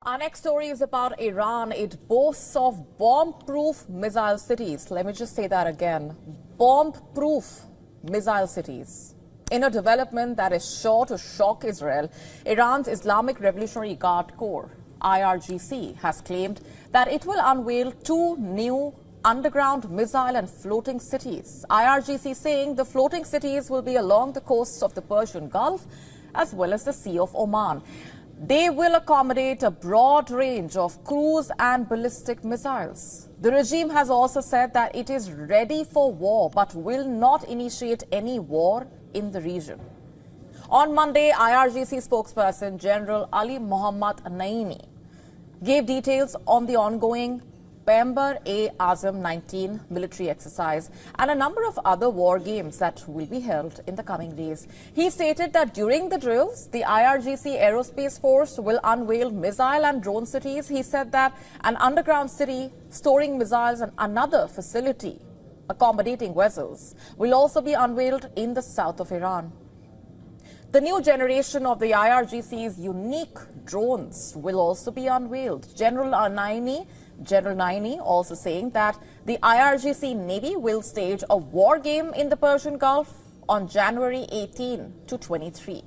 Our next story is about Iran. It boasts of bomb-proof missile cities. Let me just say that again. Bomb-proof missile cities. In a development that is sure to shock Israel, Iran's Islamic Revolutionary Guard Corps, IRGC, has claimed that it will unveil two new underground missile and floating cities. IRGC saying the floating cities will be along the coasts of the Persian Gulf as well as the Sea of Oman. They will accommodate a broad range of cruise and ballistic missiles. The regime has also said that it is ready for war but will not initiate any war in the region. On Monday, IRGC spokesperson General Ali Mohammad Naimi gave details on the ongoing Payambar-e-Azam 19 military exercise and a number of other war games that will be held in the coming days. He stated that during the drills, the IRGC Aerospace Force will unveil missile and drone cities. He said that an underground city storing missiles and another facility accommodating vessels will also be unveiled in the south of Iran. The new generation of the IRGC's unique drones will also be unveiled. General Naini also saying that the IRGC Navy will stage a war game in the Persian Gulf on January 18 to 23.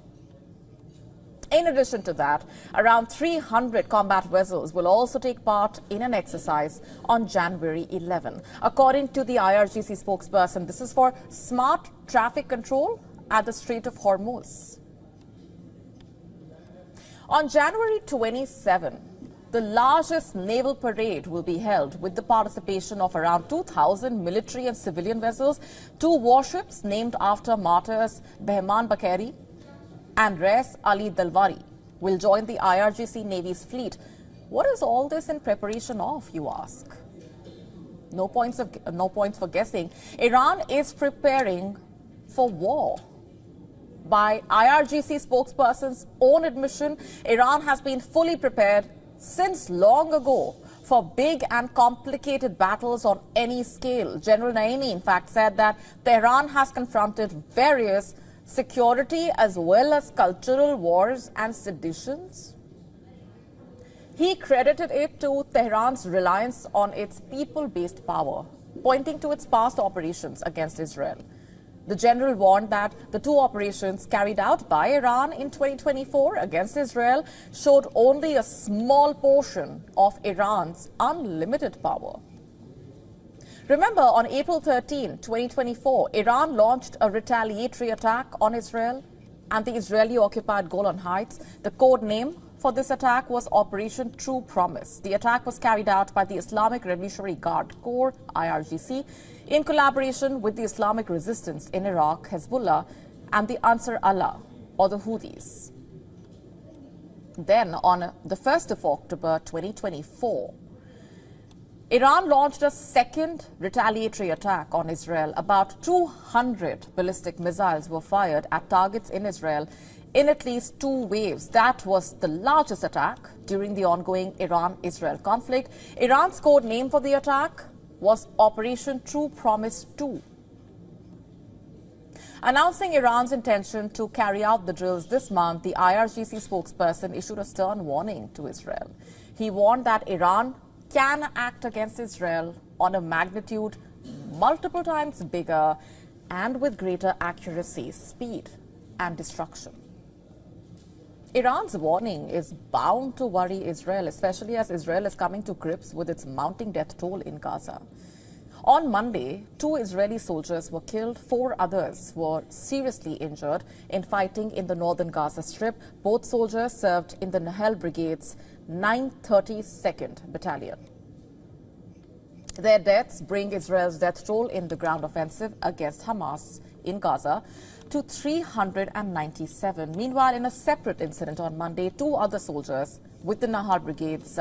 In addition to that, around 300 combat vessels will also take part in an exercise on January 11. According to the IRGC spokesperson, this is for smart traffic control at the Strait of Hormuz. On January 27, the largest naval parade will be held with the participation of around 2,000 military and civilian vessels. Two warships named after martyrs Behman Bakeri and Res Ali Dalwari will join the IRGC Navy's fleet. What is all this in preparation of, you ask? No points for guessing. Iran is preparing for war. By IRGC spokesperson's own admission, Iran has been fully prepared since long ago for big and complicated battles on any scale. General Naimi, in fact, said that Tehran has confronted various security as well as cultural wars and seditions. He credited it to Tehran's reliance on its people-based power, pointing to its past operations against Israel. The general warned that the two operations carried out by Iran in 2024 against Israel showed only a small portion of Iran's unlimited power. Remember, on April 13, 2024, Iran launched a retaliatory attack on Israel and the Israeli-occupied Golan Heights. The code name for this attack was Operation True Promise. The attack was carried out by the Islamic Revolutionary Guard Corps, IRGC, in collaboration with the Islamic Resistance in Iraq, Hezbollah, and the Ansar Allah, or the Houthis. Then, on the 1st of October 2024, Iran launched a second retaliatory attack on Israel. About 200 ballistic missiles were fired at targets in Israel in at least two waves. That was the largest attack during the ongoing Iran-Israel conflict. Iran's code name for the attack was Operation True Promise 2. Announcing Iran's intention to carry out the drills this month, the IRGC spokesperson issued a stern warning to Israel. He warned that Iran can act against Israel on a magnitude multiple times bigger and with greater accuracy, speed, and destruction. Iran's warning is bound to worry Israel, especially as Israel is coming to grips with its mounting death toll in Gaza. On Monday, 2 Israeli soldiers were killed, 4 others were seriously injured in fighting in the northern Gaza Strip. Both soldiers served in the Nahal Brigade's 932nd Battalion. Their deaths bring Israel's death toll in the ground offensive against Hamas in Gaza to 397. Meanwhile, in a separate incident on Monday, 2 other soldiers with the Nahal Brigade's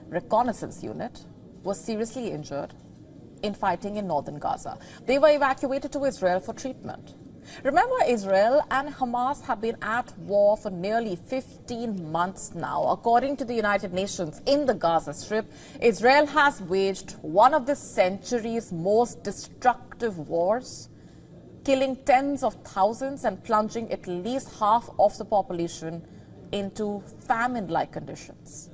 reconnaissance unit were seriously injured in fighting in northern Gaza. They were evacuated to Israel for treatment. Remember, Israel and Hamas have been at war for nearly 15 months now. According to the United Nations, in the Gaza Strip, Israel has waged one of this century's most destructive wars, killing tens of thousands and plunging at least half of the population into famine-like conditions.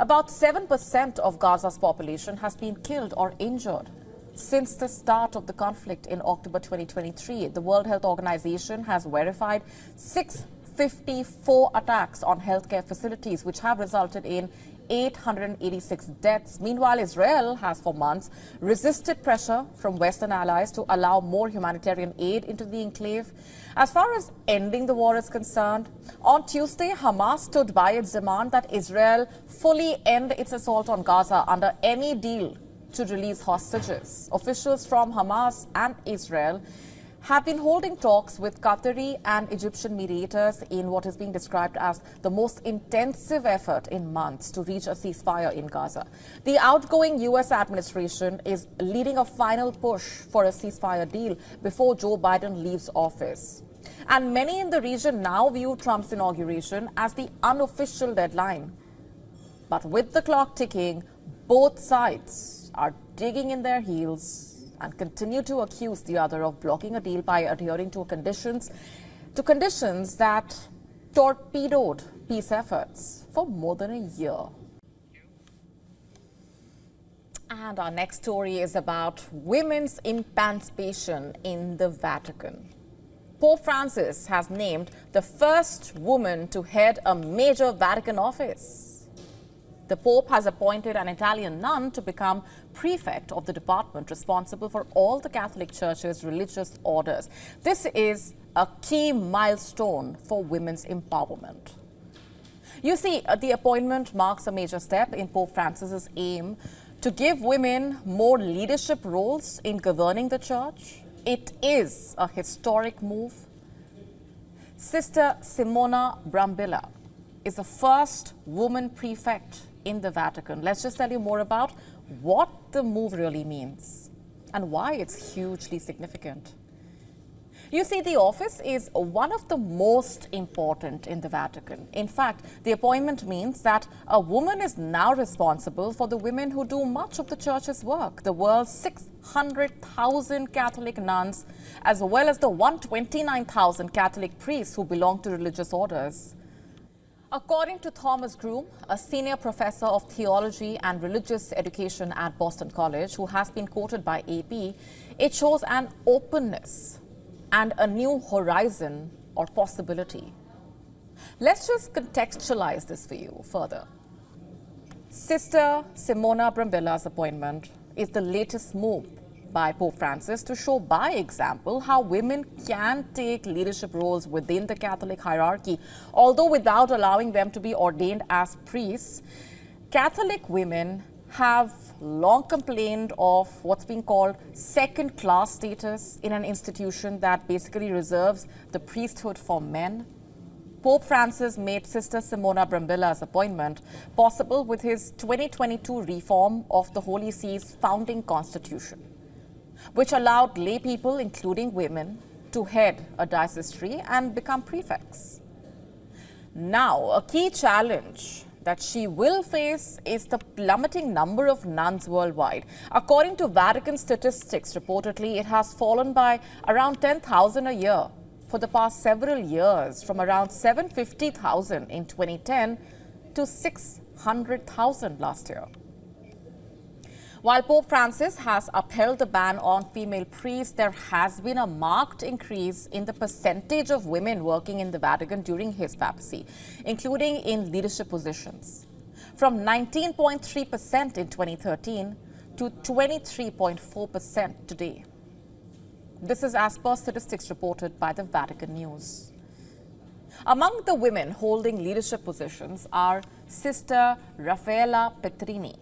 About 7% of Gaza's population has been killed or injured since the start of the conflict in October 2023. The World Health Organization has verified 654 attacks on healthcare facilities, which have resulted in 886 deaths. Meanwhile, Israel has for months resisted pressure from Western allies to allow more humanitarian aid into the enclave. As far as ending the war is concerned, on Tuesday, Hamas stood by its demand that Israel fully end its assault on Gaza under any deal to release hostages. Officials from Hamas and Israel have been holding talks with Qatari and Egyptian mediators in what is being described as the most intensive effort in months to reach a ceasefire in Gaza. The outgoing U.S. administration is leading a final push for a ceasefire deal before Joe Biden leaves office. And many in the region now view Trump's inauguration as the unofficial deadline. But with the clock ticking, both sides are digging in their heels and continue to accuse the other of blocking a deal by adhering to conditions that torpedoed peace efforts for more than a year. And our next story is about women's emancipation in the Vatican. Pope Francis has named the first woman to head a major Vatican office. The Pope has appointed an Italian nun to become prefect of the department responsible for all the Catholic Church's religious orders. This is a key milestone for women's empowerment. You see, the appointment marks a major step in Pope Francis's aim to give women more leadership roles in governing the Church. It is a historic move. Sister Simona Brambilla is the first woman prefect in the Vatican. Let's just tell you more about what the move really means and why it's hugely significant. You see, the office is one of the most important in the Vatican. In fact, the appointment means that a woman is now responsible for the women who do much of the Church's work, the world's 600,000 Catholic nuns, as well as the 129,000 Catholic priests who belong to religious orders. According to Thomas Groom, a senior professor of theology and religious education at Boston College, who has been quoted by AP, it shows an openness and a new horizon or possibility. Let's just contextualize this for you further. Sister Simona Brambilla's appointment is the latest move by Pope Francis to show by example how women can take leadership roles within the Catholic hierarchy. Although without allowing them to be ordained as priests, Catholic women have long complained of what's being called second-class status in an institution that basically reserves the priesthood for men. Pope Francis made Sister Simona Brambilla's appointment possible with his 2022 reform of the Holy See's founding constitution, which allowed lay people, including women, to head a diocesary and become prefects. Now, a key challenge that she will face is the plummeting number of nuns worldwide. According to Vatican statistics, reportedly, it has fallen by around 10,000 a year for the past several years, from around 750,000 in 2010 to 600,000 last year. While Pope Francis has upheld the ban on female priests, there has been a marked increase in the percentage of women working in the Vatican during his papacy, including in leadership positions, from 19.3% in 2013 to 23.4% today. This is as per statistics reported by the Vatican News. Among the women holding leadership positions are Sister Raffaella Petrini,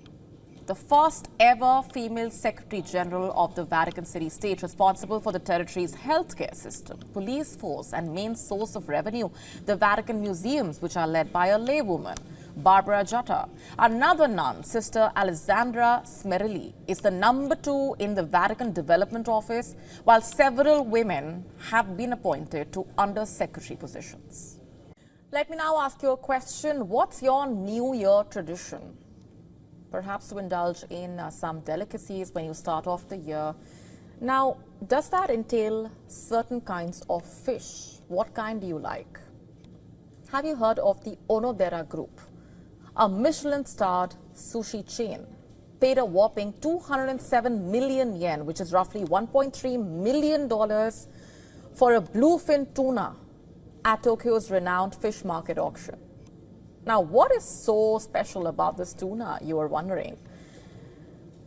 the first ever female Secretary General of the Vatican City State, responsible for the territory's healthcare system, police force, and main source of revenue, the Vatican museums, which are led by a laywoman, Barbara Giutta. Another nun, Sister Alessandra Smerilli, is the number 2 in the Vatican Development Office, while several women have been appointed to under-secretary positions. Let me now ask you a question. What's your New Year tradition? Perhaps to indulge in some delicacies when you start off the year. Now, does that entail certain kinds of fish? What kind do you like? Have you heard of the Onodera group? a Michelin-starred sushi chain, paid a whopping 207 million yen, which is roughly $1.3 million, for a bluefin tuna at Tokyo's renowned fish market auction. Now, what is so special about this tuna, you are wondering?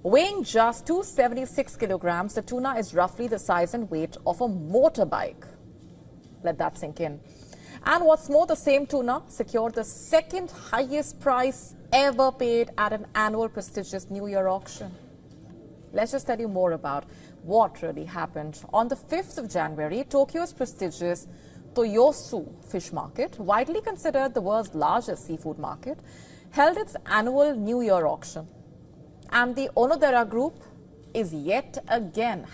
Weighing just 276 kilograms, the tuna is roughly the size and weight of a motorbike. Let that sink in. And what's more, the same tuna secured the second highest price ever paid at an annual prestigious New Year auction. Let's just tell you more about what really happened. On the 5th of January, Tokyo's prestigious Toyosu Fish Market, widely considered the world's largest seafood market, held its annual New Year auction. And the Onodera Group has yet again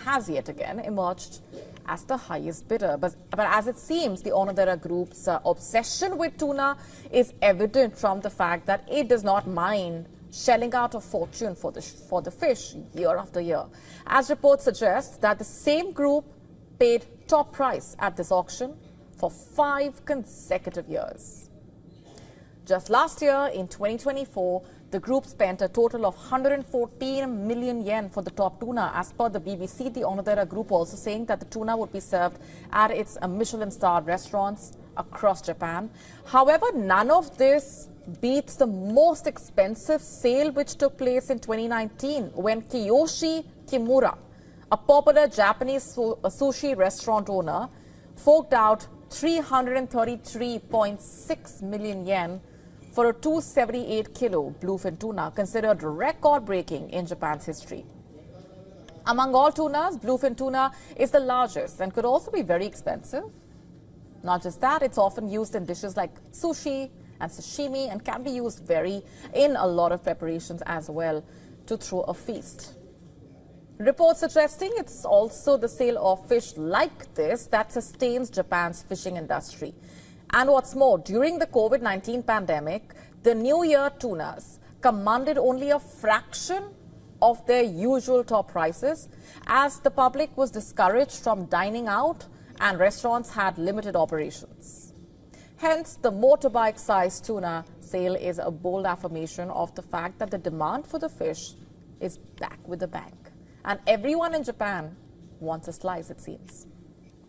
emerged as the highest bidder. But as it seems, the Onodera Group's obsession with tuna is evident from the fact that it does not mind shelling out a fortune for the fish year after year. As reports suggest that the same group paid top price at this auction for 5 consecutive years. Just last year, in 2024, the group spent a total of 114 million yen for the top tuna. As per the BBC, the Onodera Group also saying that the tuna would be served at its Michelin-starred restaurants across Japan. However, none of this beats the most expensive sale which took place in 2019 when Kiyoshi Kimura, a popular Japanese sushi restaurant owner, forked out 333.6 million yen for a 278-kilo bluefin tuna, considered record-breaking in Japan's history. Among all tunas, bluefin tuna is the largest and could also be very expensive. Not just that, it's often used in dishes like sushi and sashimi and can be used in a lot of preparations as well to throw a feast. Reports suggesting it's also the sale of fish like this that sustains Japan's fishing industry. And what's more, during the COVID-19 pandemic, the New Year tunas commanded only a fraction of their usual top prices as the public was discouraged from dining out and restaurants had limited operations. Hence, the motorbike-sized tuna sale is a bold affirmation of the fact that the demand for the fish is back with a bang. And everyone in Japan wants a slice, it seems.